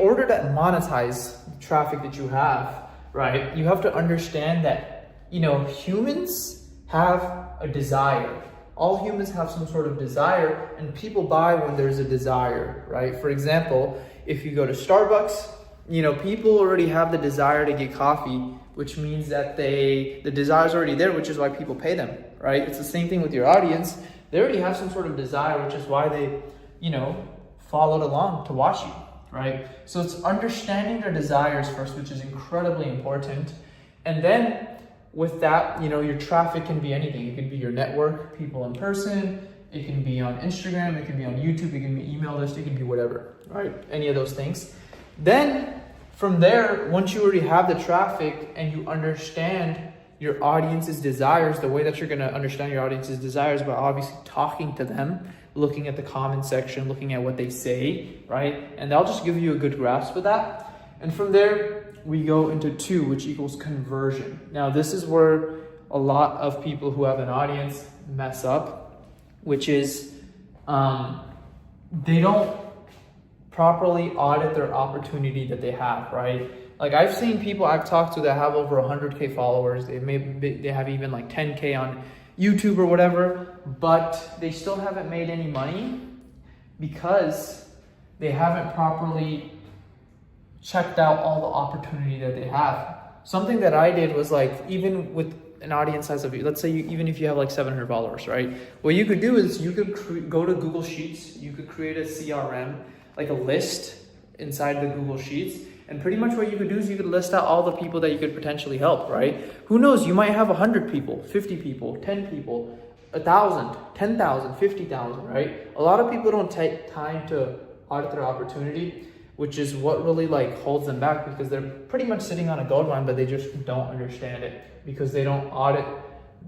order to monetize the traffic that you have, right, you have to understand that, you know, humans have a desire. All humans have some sort of desire, and people buy when there's a desire, right? For example, if you go to Starbucks, you know, people already have the desire to get coffee, which means that the desire is already there, which is why people pay them, right? It's the same thing with your audience. They already have some sort of desire, which is why they, you know, followed along to watch you, right? So it's understanding their desires first, which is incredibly important. And then with that, you know, your traffic can be anything. It can be your network, people in person. It can be on Instagram. It can be on YouTube. It can be email list. It can be whatever, right? Any of those things. Then from there, once you already have the traffic and you understand your audience's desires, the way that you're going to understand your audience's desires by obviously talking to them, looking at the comment section, looking at what they say, right? And they'll just give you a good grasp of that. And from there, we go into 2, which equals conversion. Now, this is where a lot of people who have an audience mess up, which is they don't properly audit their opportunity that they have, right? Like I've seen people I've talked to that have over 100K followers. They have even like 10K on YouTube or whatever, but they still haven't made any money because they haven't properly checked out all the opportunity that they have. Something that I did was like, even with an audience size of, let's say even if you have like 700 followers, right? What you could do is you could go to Google Sheets, you could create a CRM, like a list inside the Google Sheets. And pretty much what you could do is you could list out all the people that you could potentially help, right? Who knows, you might have 100 people, 50 people, 10 people, 1,000, 10,000, 50,000, right? A lot of people don't take time to audit their opportunity, which is what really like holds them back, because they're pretty much sitting on a gold mine, but they just don't understand it because they don't audit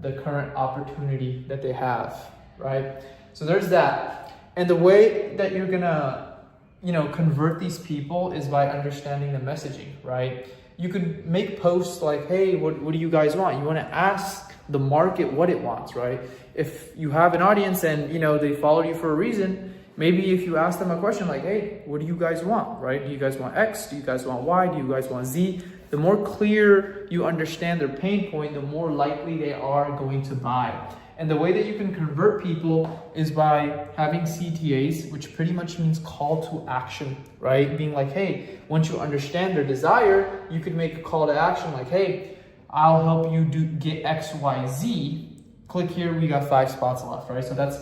the current opportunity that they have, right? So there's that. And the way that you're gonna, you know, convert these people is by understanding the messaging, right? You could make posts like, hey, what do you guys want? You want to ask the market what it wants, right? If you have an audience and, you know, they followed you for a reason, maybe if you ask them a question like, hey, what do you guys want, right? Do you guys want X? Do you guys want Y? Do you guys want Z? The more clear you understand their pain point, the more likely they are going to buy. And the way that you can convert people is by having CTAs, which pretty much means call to action, right? Being like, hey, once you understand their desire, you could make a call to action like, hey, I'll help you get X, Y, Z. Click here, we got 5 spots left, right? So that's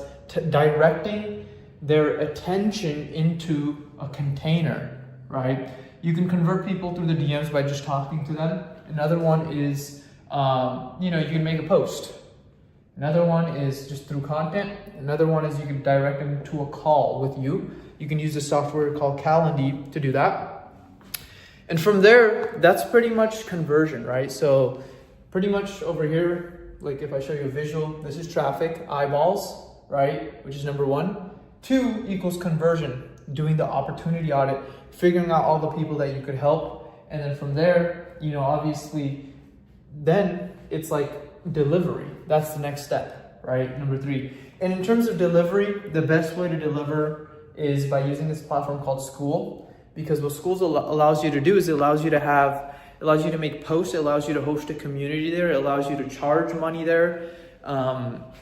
directing their attention into a container, right? You can convert people through the DMs by just talking to them. Another one is, you know, you can make a post. Another one is just through content. Another one is you can direct them to a call with you. You can use a software called Calendly to do that. And from there, that's pretty much conversion, right? So pretty much over here, like if I show you a visual, this is traffic, eyeballs, right? Which is number 1. 2 equals conversion, doing the opportunity audit, figuring out all the people that you could help. And then from there, you know, obviously, then it's like delivery. That's the next step, right? Number 3. And in terms of delivery, the best way to deliver is by using this platform called School, because what Schools allows you to do is it allows you to make posts, it allows you to host a community there, it allows you to charge money there,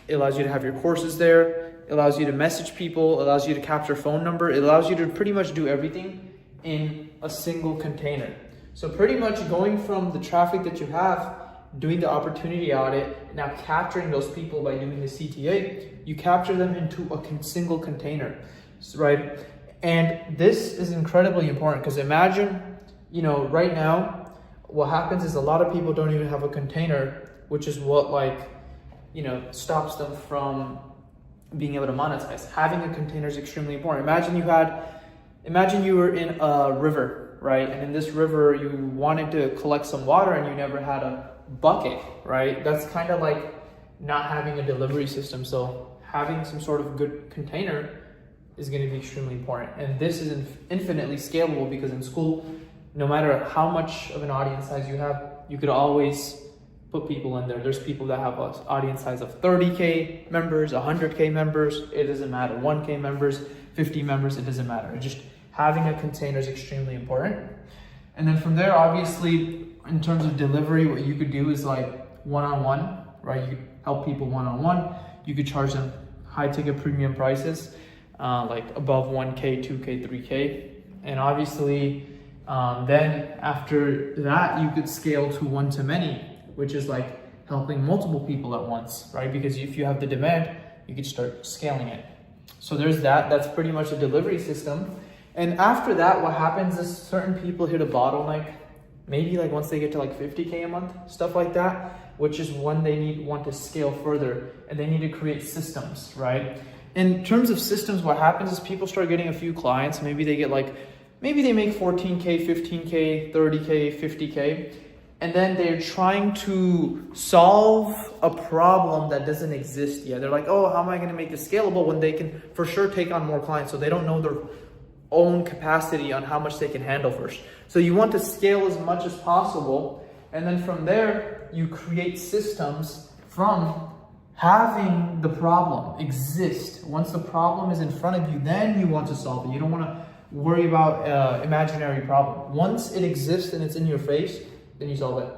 it allows you to have your courses there, it allows you to message people, it allows you to capture phone number, it allows you to pretty much do everything in a single container. So pretty much going from the traffic that you have, doing the opportunity audit, now capturing those people by doing the CTA, you capture them into a single container, right? And this is incredibly important because imagine, you know, right now, what happens is a lot of people don't even have a container, which is what, like, you know, stops them from being able to monetize. Having a container is extremely important. Imagine you were in a river, right? And in this river, you wanted to collect some water and you never had a bucket, right? That's kind of like not having a delivery system. So having some sort of good container is going to be extremely important. And this is infinitely scalable because in School, no matter how much of an audience size you have, you could always put people in there. There's people that have an audience size of 30K members, 100K members, it doesn't matter. 1K members, 50 members, it doesn't matter. It just having a container is extremely important. And then from there, obviously, in terms of delivery, what you could do is like one-on-one, right? You could help people one-on-one. You could charge them high ticket premium prices, like above 1K, 2K, 3K. And obviously, then after that, you could scale to one-to-many, which is like helping multiple people at once, right? Because if you have the demand, you could start scaling it. So there's that. That's pretty much a delivery system. And after that, what happens is certain people hit a bottleneck, maybe like once they get to like 50K a month, stuff like that, which is when they want to scale further, and they need to create systems, right? In terms of systems, what happens is people start getting a few clients. Maybe they make 14K, 15K, 30K, 50K. And then they're trying to solve a problem that doesn't exist yet. They're like, oh, how am I going to make this scalable when they can for sure take on more clients? So they don't know their own capacity on how much they can handle first. So you want to scale as much as possible. And then from there, you create systems from having the problem exist. Once the problem is in front of you, then you want to solve it. You don't want to worry about imaginary problem. Once it exists and it's in your face, then you solve it.